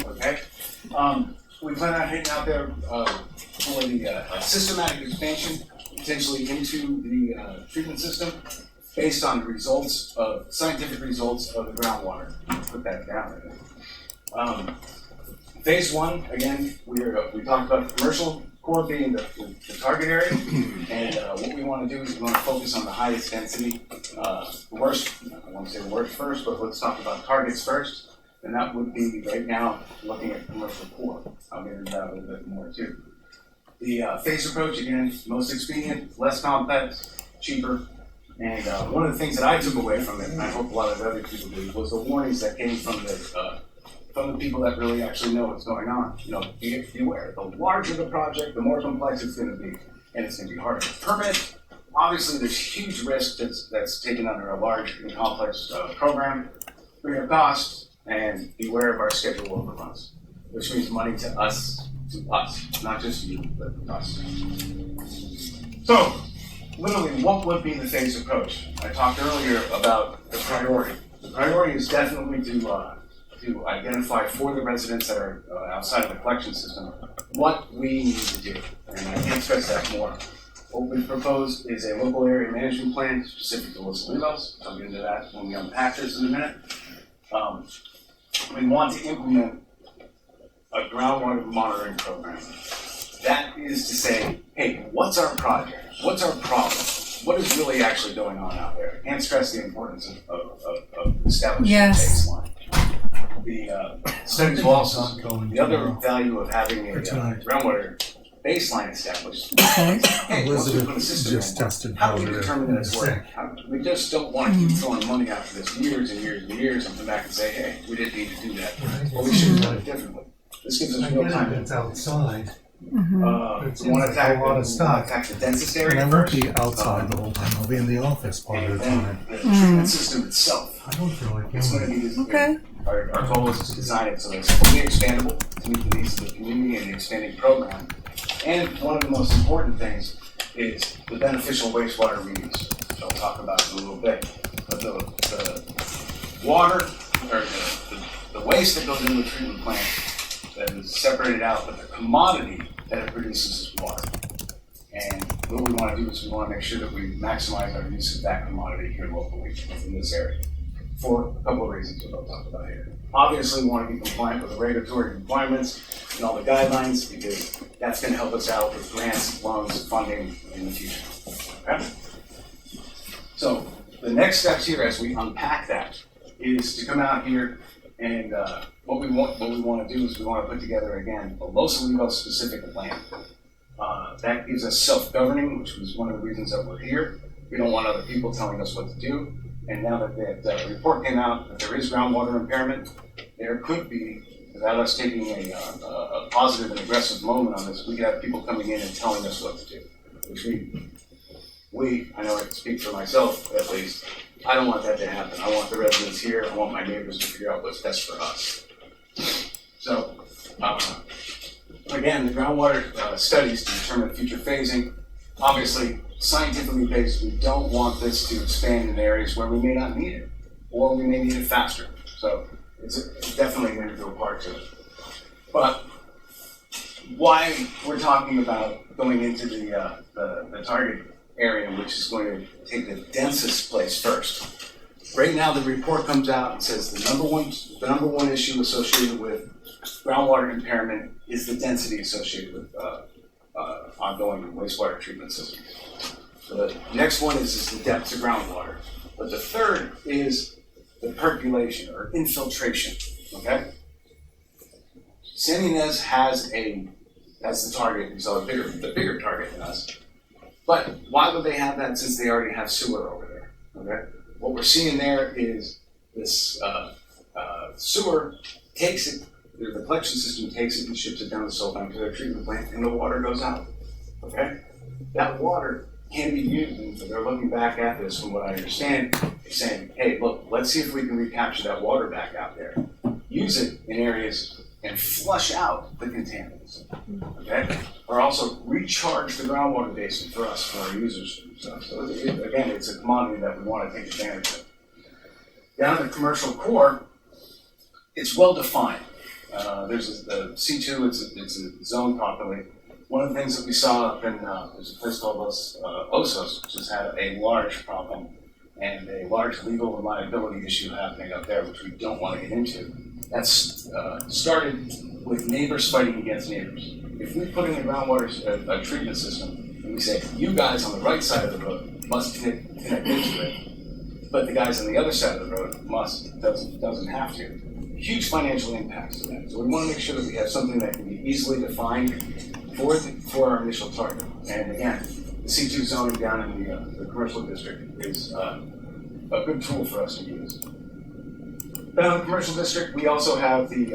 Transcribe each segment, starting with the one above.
Okay. We plan on heading out there for the systematic expansion, potentially into the treatment system, based on results of scientific results of the groundwater. Put that down there. Phase one, again, we talked about the commercial core being the target area, and what we want to do is we want to focus on the highest density, worst. I want to say the worst first, but let's talk about targets first. And that would be right now looking at commercial core. I'll get into that a little bit more too. The phase approach, again, most expedient, less complex, cheaper. And one of the things that I took away from it, and I hope a lot of other people did, was the warnings that came from the people that really actually know what's going on. You know, beware. The larger the project, the more complex it's going to be, and it's going to be harder to permit. Obviously, there's huge risk that's taken under a large and complex program, bigger costs. And beware of our schedule overruns, which means money to us, not just you, but us. So, literally, what would be the phased approach? I talked earlier about the priority. The priority is definitely to identify for the residents that are outside of the collection system what we need to do, and I can't stress that more. What we propose is a local area management plan specific to Los Olivos. I'll get into that when we unpack this in a minute. We want to implement a groundwater monitoring program. That is to say, hey, what's our project? What's our problem? What is really actually going on out there? I can't stress the importance of establishing a baseline. The studies will also, the other value of having a groundwater baseline established. Hey, once we put a system in, how do we determine that it's working? We just don't want to keep throwing money after this years and years and years and come back and say, hey, we didn't need to do that. Well, we should have done it differently. This gives us real time. It's outside. We want to attack the densest area and I won't be outside the whole time. I'll be in the office part of the time. The treatment system itself. I don't feel like it's going to be okay. Our goal is to design it so that it's fully expandable to meet the needs of the community and the expanding program. And one of the most important things is the beneficial wastewater reuse, which I'll talk about in a little bit. But the water, or the waste that goes into the treatment plant that is separated out, but the commodity that it produces is water. And what we want to do is we want to make sure that we maximize our use of that commodity here locally in this area for a couple of reasons that I'll talk about here. Obviously, we want to be compliant with the regulatory requirements and all the guidelines because that's going to help us out with grants, loans, funding in the future. Okay? So the next steps here as we unpack that is to come out here and what we want to do is we want to put together again a Los Olivos specific plan. That gives us self-governing, which was one of the reasons that we're here. We don't want other people telling us what to do. And now that the report came out that there is groundwater impairment, there could be, without us taking a positive and aggressive moment on this, we could have people coming in and telling us what to do. Which I know I can speak for myself at least, I don't want that to happen. I want the residents here, I want my neighbors to figure out what's best for us. So, again, the groundwater studies to determine future phasing, obviously, scientifically based, we don't want this to expand in areas where we may not need it, or we may need it faster. So it's definitely going to do a part to it. But why we're talking about going into the target area, which is going to take the densest place first. Right now, the report comes out and says the number one issue associated with groundwater impairment is the density associated with ongoing wastewater treatment systems. The next one is the depth of groundwater. But the third is the percolation or infiltration. Okay? San Ynez has the target, so the bigger target than us. But why would they have that since they already have sewer over there? Okay? What we're seeing there is this sewer takes it, the collection system takes it and ships it down the Sulpham to their treatment plant, and the water goes out. Okay? That water can be used, and they're looking back at this from what I understand, saying, hey, look, let's see if we can recapture that water back out there. Use it in areas and flush out the contaminants. Okay? Or also recharge the groundwater basin for us, for our users. So again, it's a commodity that we want to take advantage of. Down at the commercial core, it's well defined. There's the C2, it's a zone properly. One of the things that we saw up in, there's a place called Los Osos, which has had a large problem and a large legal and liability issue happening up there, which we don't want to get into. That's started with neighbors fighting against neighbors. If we put in a groundwater a treatment system and we say, you guys on the right side of the road must connect into it, but the guys on the other side of the road doesn't have to. Huge financial impacts to that. So we want to make sure that we have something that can be easily defined for our initial target. And again, the C2 zoning down in the commercial district is a good tool for us to use. Down in the commercial district, we also have the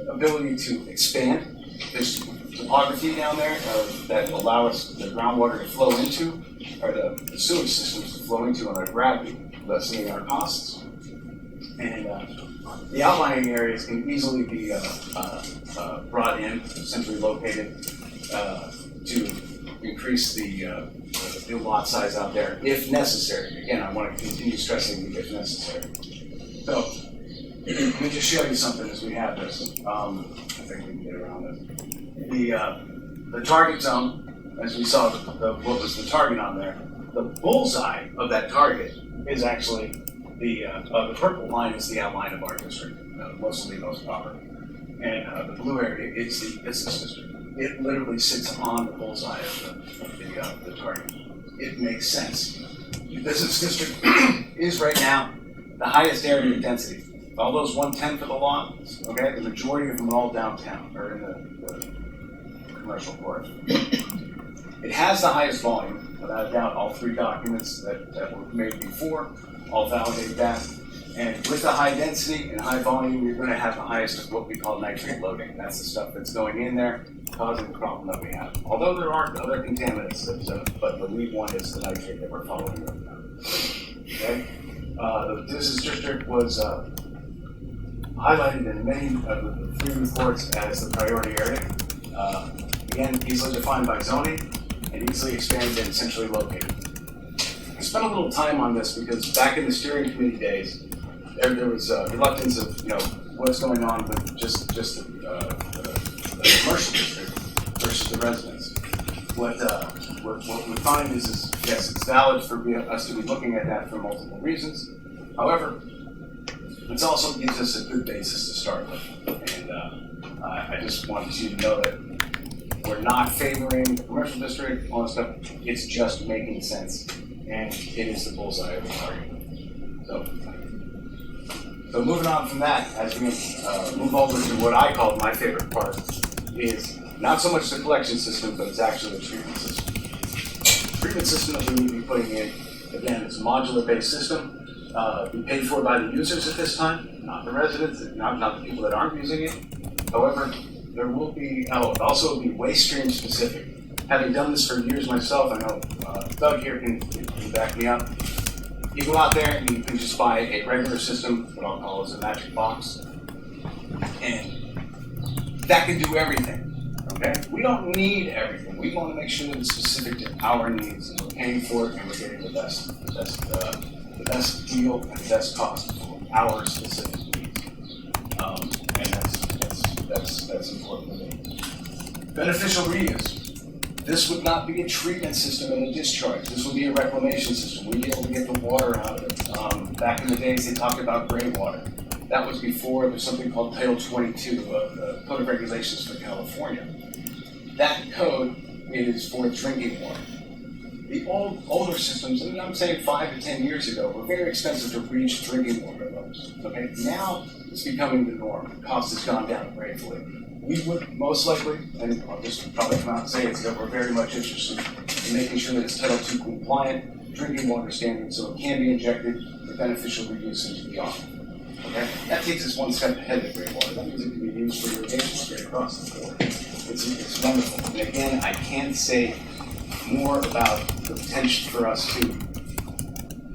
ability to expand. There's topography down there that allow us the groundwater to flow into, or the sewage systems to flow into on our gravity, lessening our costs. And the outlying areas can easily be brought in, centrally located, to increase the lot size out there if necessary. Again, I want to continue stressing the if necessary. So, let me just show you something as we have this. I think we can get around this. The target zone, as we saw, what was the target on there? The bullseye of that target is actually the purple line is the outline of our district, Los Olivos proper, and the blue area is the business district. It literally sits on the bullseye of the target. It makes sense. The business district is right now the highest area density. All those 1/10 of the lot, okay, the majority of them are all downtown or in the commercial core. It has the highest volume, without a doubt. All three documents that were made before all validate that. And with the high density and high volume, you're going to have the highest of what we call nitrate loading. That's the stuff that's going in there, causing the problem that we have. Although there are other contaminants, but the lead one is the nitrate that we're following right now. Okay? The business district was highlighted in many of the three reports as the priority area. Again, easily defined by zoning and easily expanded and centrally located. I spent a little time on this because back in the steering committee days, there was reluctance of what's going on with just the commercial district versus the residents. What we find is yes, it's valid for us to be looking at that for multiple reasons. However, it also gives us a good basis to start with, and I just wanted you to know that we're not favoring the commercial district, all that stuff. It's just making sense, and it is the bullseye of the target. So moving on from that, as we move over to what I call my favorite part, is not so much the collection system, but it's actually the treatment system. The treatment system that we need to be putting in, again, it's a modular-based system. Be paid for by the users at this time, not the residents, not the people that aren't using it. However, there will be, also be waste stream specific. Having done this for years myself, I know Doug here can back me up. You go out there and you can just buy a regular system, what I'll call as a magic box, and that can do everything, okay? We don't need everything. We want to make sure that it's specific to our needs, and we're paying for it, and we're getting the best deal and the best cost for our specific needs. And that's important to me. Beneficial reuse. This would not be a treatment system and a discharge. This would be a reclamation system. We'd be able to get the water out of it. Back in the days, they talked about gray water. That was before there's something called Title 22 of the Code of Regulations for California. That code is for drinking water. The older systems, and I'm saying 5 to 10 years ago, were very expensive to reach drinking water levels. Okay, now it's becoming the norm. The cost has gone down gratefully. We would most likely, and I'll just probably come out and say it, that we're very much interested in making sure that it's Title II compliant drinking water standards, so it can be injected for beneficial reuse into the aquifer. Okay, that takes us one step ahead of gray water. That means it can be used for irrigation straight across the board. It's wonderful. And again, I can't say more about the potential for us to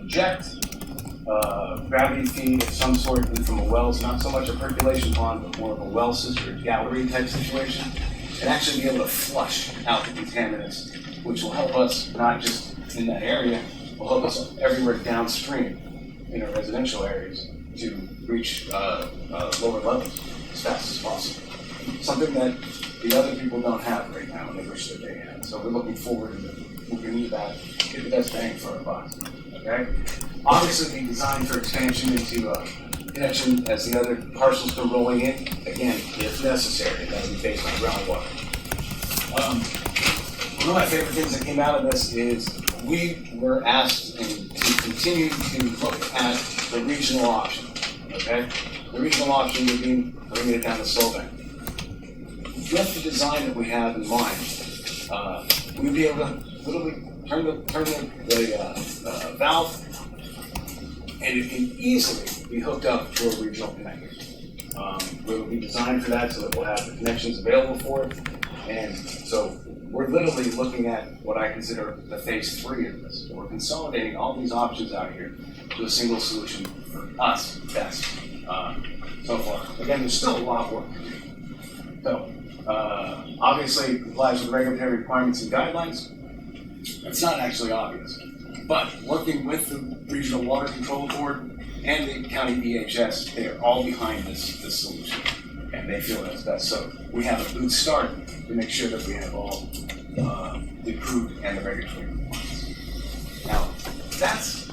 inject gravity feed of some sort in from a well. It's not so much a percolation pond, but more of a well system or gallery type situation, and actually be able to flush out the contaminants, which will help us not just in that area, will help us everywhere downstream in our residential areas to reach lower levels. as fast as possible. Something that the other people don't have right now, and they wish that they had. So we're looking forward to moving into that, get the best bang for our buck. Okay? Obviously, we designed for expansion into connection as the other parcels come rolling in. Again, if necessary, that will be based on groundwater. One of my favorite things that came out of this is we were asked to continue to look at the regional option. Okay? The regional option would be bringing it down to Slovak. With the design that we have in mind, we'd be able to literally turn the valve, and it can easily be hooked up to a regional connector. It will be designed for that so that we'll have the connections available for it. And so we're literally looking at what I consider the phase 3 of this. We're consolidating all these options out here to a single solution for us best so far. Again, there's still a lot of work to do. So, obviously, it complies with regulatory requirements and guidelines. It's not actually obvious. But working with the Regional Water Control Board and the County EHS, they are all behind this solution. And they feel that's best. So we have a good start to make sure that we have all the approved and the regulatory requirements. Now, that's